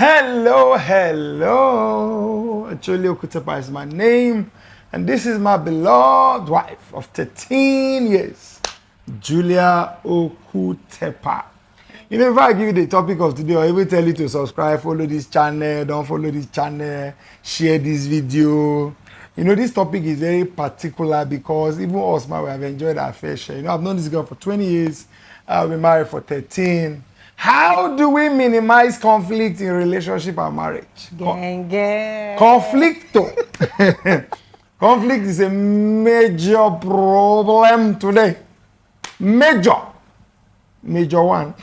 Hello, hello. Ocholi Okutepa is my name, and this is my beloved wife of 13 years, Julia Okutepa. You know, if I give you the topic of today, or even tell you to subscribe, follow this channel, don't follow this channel, share this video. You know, this topic is very particular because even us, we have enjoyed our fair share. You know, I've known this girl for 20 years. I've been married for 13. How do we minimize conflict in relationship and marriage? Conflict. Conflict is a major problem today. Major one.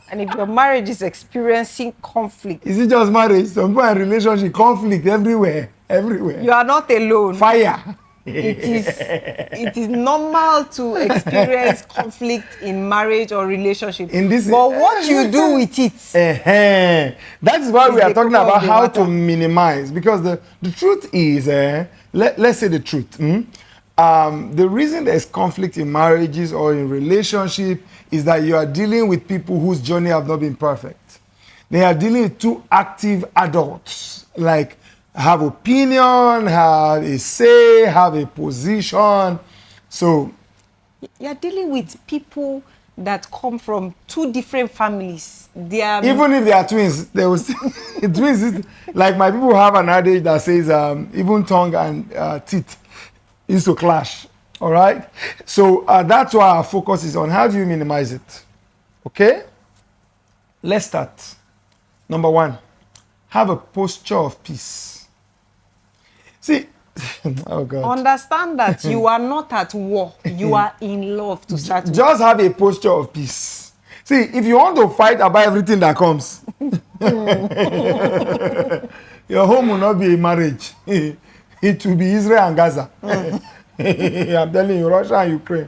And if your marriage is experiencing conflict, is it just marriage? Some people in relationship, conflict everywhere. You are not alone. Fire. It is normal to experience conflict in marriage or relationship. But what you do with it, that is why we are talking about how to minimize. Because the truth is, let's say the truth. The reason there's conflict in marriages or in relationship is that you are dealing with people whose journey have not been perfect. They are dealing with two active adults, like have opinion, have a say, have a position. So you're dealing with people that come from two different families. They are even if they are twins, they will twins. Like my people have an adage that says even tongue and teeth used to clash. All right. So that's why our focus is on how do you minimize it. Okay. Let's start. Number one, have a posture of peace. See, oh God. Understand that you are not at war. You are in love to start with. Just have a posture of peace. See, if you want to fight about everything that comes, your home will not be a marriage. It will be Israel and Gaza. I'm telling you, Russia and Ukraine.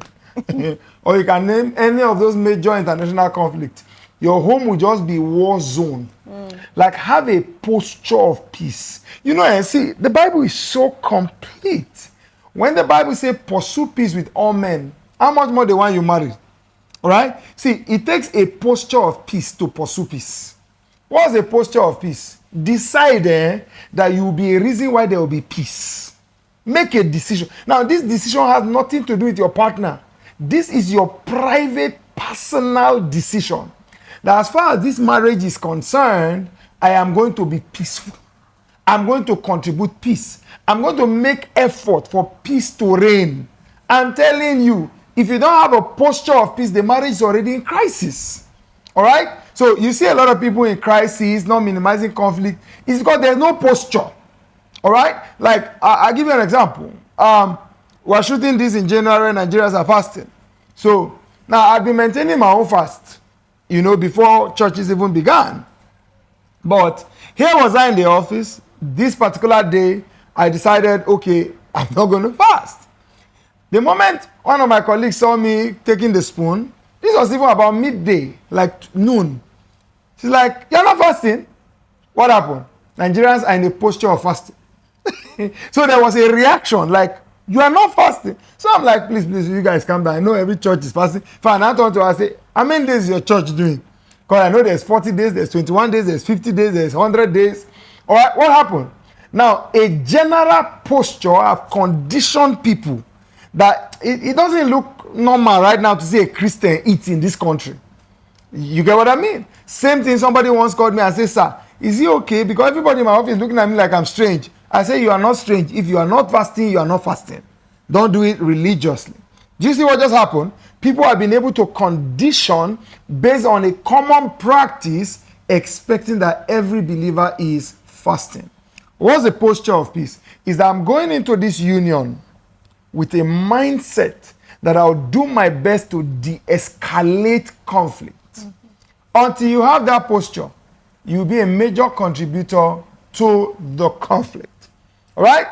Or you can name any of those major international conflicts. Your home will just be war zone. Like have a posture of peace. You know, and see, the Bible is so complete. When the Bible says pursue peace with all men, how much more the one you marry? All right? See, it takes a posture of peace to pursue peace. What's a posture of peace? Decide that you will be a reason why there will be peace. Make a decision. Now, this decision has nothing to do with your partner. This is your private, personal decision. That as far as this marriage is concerned, I am going to be peaceful. I'm going to contribute peace. I'm going to make effort for peace to reign. I'm telling you, if you don't have a posture of peace, the marriage is already in crisis. All right? So you see a lot of people in crisis, not minimizing conflict. It's because there's no posture. All right? Like, I'll give you an example. We're shooting this in January, Nigerians are fasting. So now I've been maintaining my own fast, you know, before churches even began. But here was I in the office. This particular day, I decided, okay, I'm not going to fast. The moment one of my colleagues saw me taking the spoon, this was even about midday, like noon. She's like, you're not fasting? What happened? Nigerians are in a posture of fasting. So there was a reaction, like, you are not fasting. So I'm like, please, you guys calm down. I know every church is fasting. Fine, I turn to her and say, how many days is your church doing? Because I know there's 40 days, there's 21 days, there's 50 days, there's 100 days. All right, what happened? Now, a general posture have conditioned people that it doesn't look normal right now to see a Christian eat in this country. You get what I mean? Same thing, somebody once called me and said, sir, is it okay? Because everybody in my office is looking at me like I'm strange. I say, you are not strange. If you are not fasting, you are not fasting. Don't do it religiously. Do you see what just happened? People have been able to condition based on a common practice, expecting that every believer is fasting. What's the posture of peace? Is that I'm going into this union with a mindset that I'll do my best to de-escalate conflict. Until you have that posture, you'll be a major contributor to the conflict. All right?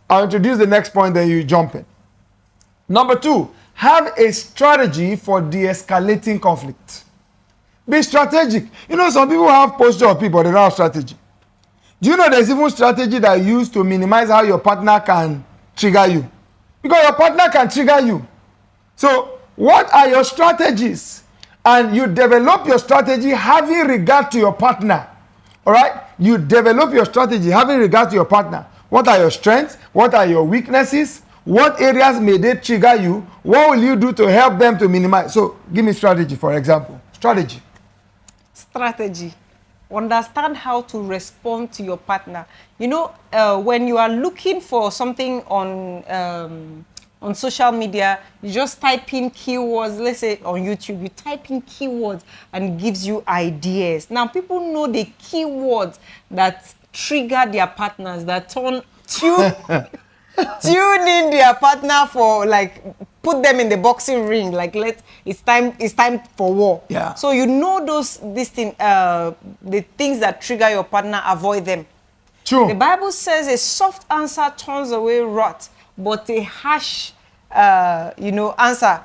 I'll introduce the next point, then you jump in. Number two, have a strategy for de-escalating conflict. Be strategic. You know, some people have posture of people, they don't have strategy. Do you know there's even strategy that you use to minimize how your partner can trigger you? Because your partner can trigger you. So, what are your strategies? And you develop your strategy having regard to your partner. All right? You develop your strategy having regard to your partner. What are your strengths? What are your weaknesses? What areas may they trigger you? What will you do to help them to minimize? So, give me strategy, for example. Strategy. Strategy. Understand how to respond to your partner. You know, when you are looking for something on social media, you just type in keywords. Let's say on YouTube, you type in keywords and it gives you ideas. Now, people know the keywords that trigger their partners, that tune in their partner for, like, put them in the boxing ring, like, it's time for war. Yeah. So you know the things that trigger your partner, avoid them. True. The Bible says a soft answer turns away wrath, but a harsh answer,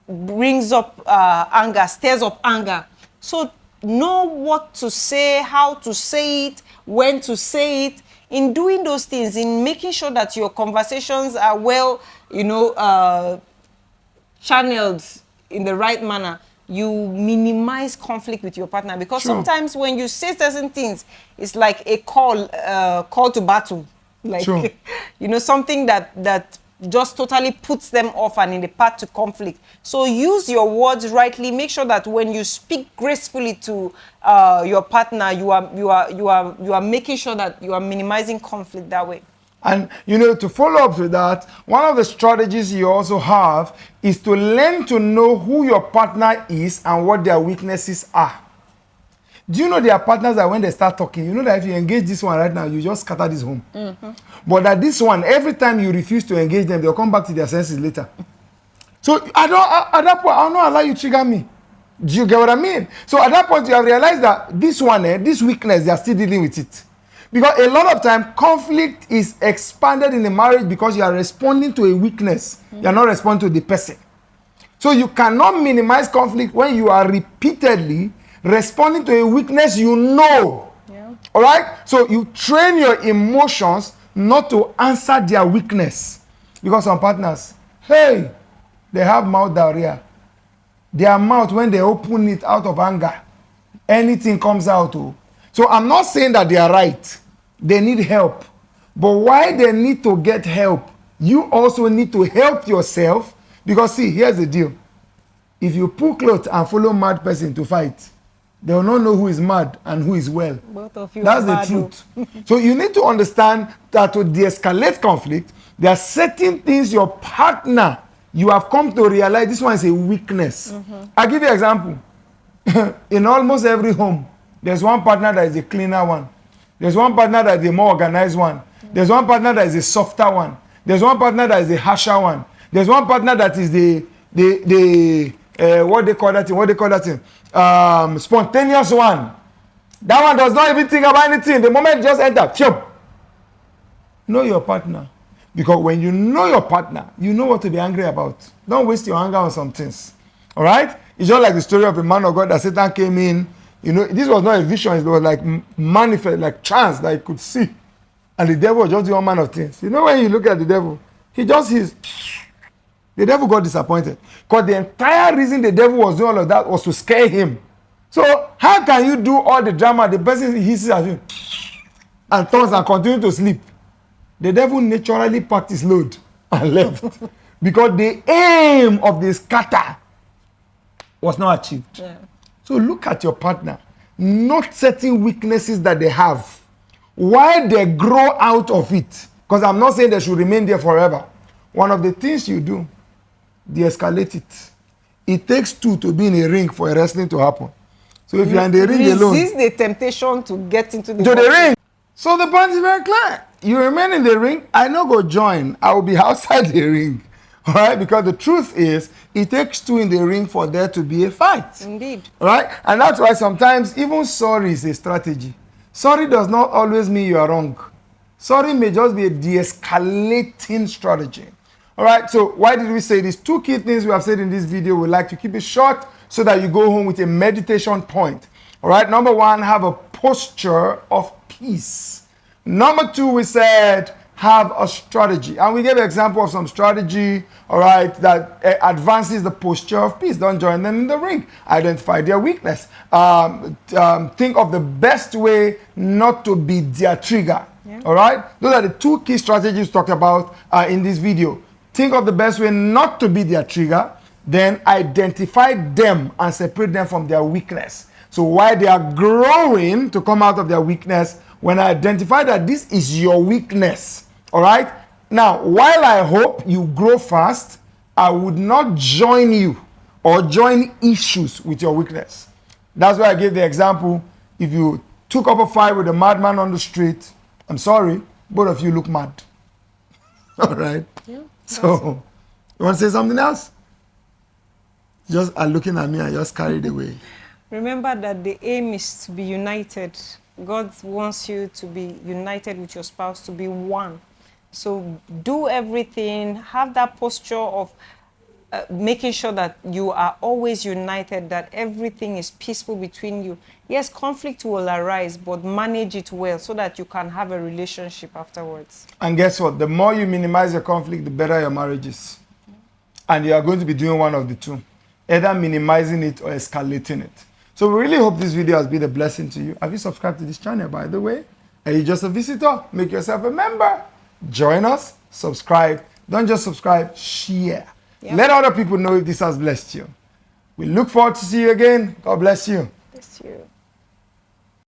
brings up anger, stirs up anger. So know what to say, how to say it, when to say it. In doing those things, in making sure that your conversations are well, channeled in the right manner, you minimize conflict with your partner. Because True. sometimes when you say certain things, it's like a call to battle. Like, True. Something that just totally puts them off and in the path to conflict. So use your words rightly. Make sure that when you speak gracefully to your partner, you are making sure that you are minimizing conflict that way. And, to follow up with that, one of the strategies you also have is to learn to know who your partner is and what their weaknesses are. Do you know there are partners that when they start talking, you know that if you engage this one right now, you just scatter this home. Mm-hmm. But that this one, every time you refuse to engage them, they'll come back to their senses later. So at that point, I'll not allow you to trigger me. Do you get what I mean? So at that point, you have realized that this one, this weakness, they are still dealing with it. Because a lot of time, conflict is expanded in a marriage because you are responding to a weakness. Mm-hmm. You are not responding to the person. So you cannot minimize conflict when you are repeatedly responding to a weakness you know. Yeah. All right? So you train your emotions not to answer their weakness. Because some partners, hey, they have mouth diarrhea. Their mouth, when they open it out of anger, anything comes out. Oh. So I'm not saying that they are right. They need help. But why they need to get help, you also need to help yourself. Because see, here's the deal. If you pull clothes and follow mad person to fight, they will not know who is mad and who is well. Both of you. That's the truth. So you need to understand that to de-escalate conflict, there are certain things your partner, you have come to realize this one is a weakness. Mm-hmm. I'll give you an example. In almost every home, there's one partner that is a cleaner one. There's one partner that is a more organized one. Mm-hmm. There's one partner that is a softer one. There's one partner that is a harsher one. There's one partner that is what they call that thing? Spontaneous one. That one does not even think about anything. The moment you just enter, chop. Know your partner. Because when you know your partner, you know what to be angry about. Don't waste your anger on some things. All right? It's just like the story of a man of God that Satan came in. This was not a vision. It was like manifest, like chance that he could see. And the devil was just the one man of things. When you look at the devil, the devil got disappointed. Because the entire reason the devil was doing all of that was to scare him. So how can you do all the drama? The person hisses at you and turns and continue to sleep. The devil naturally packed his load and left. Because the aim of the scatter was not achieved. Yeah. So look at your partner. Note certain weaknesses that they have. Why they grow out of it. Because I'm not saying they should remain there forever. One of the things you do, de-escalate it. It takes two to be in a ring for a wrestling to happen. So if you're in the ring alone, resist the temptation to get into the ring. So the point is very clear. You remain in the ring, I no go join. I will be outside the ring. All right? Because the truth is, it takes two in the ring for there to be a fight. Indeed. All right? And that's why sometimes even sorry is a strategy. Sorry does not always mean you are wrong. Sorry may just be a de-escalating strategy. All right? So why did we say these two key things we have said in this video? We like to keep it short so that you go home with a meditation point. All right? Number one, have a posture of peace. Number two, we said, have a strategy. And we gave an example of some strategy, all right, that advances the posture of peace. Don't join them in the ring. Identify their weakness. Think of the best way not to be their trigger. Yeah. All right? Those are the two key strategies talked about in this video. Think of the best way not to be their trigger, then identify them and separate them from their weakness. So while they are growing to come out of their weakness, when I identify that this is your weakness, all right? Now, while I hope you grow fast, I would not join you or join issues with your weakness. That's why I gave the example. If you took up a fight with a madman on the street, I'm sorry, both of you look mad. All right? Yeah, so, you want to say something else? Just are looking at me and just carried away. Remember that the aim is to be united. God wants you to be united with your spouse, to be one. So do everything, have that posture of making sure that you are always united, that everything is peaceful between you. Yes, conflict will arise, but manage it well so that you can have a relationship afterwards. And guess what? The more you minimize your conflict, the better your marriage is. And you are going to be doing one of the two, either minimizing it or escalating it. So we really hope this video has been a blessing to you. Have you subscribed to this channel, by the way? Are you just a visitor? Make yourself a member. Join us, subscribe. Don't just subscribe, share. Yep. Let other people know if this has blessed you. We look forward to see you again. God bless you. Bless you.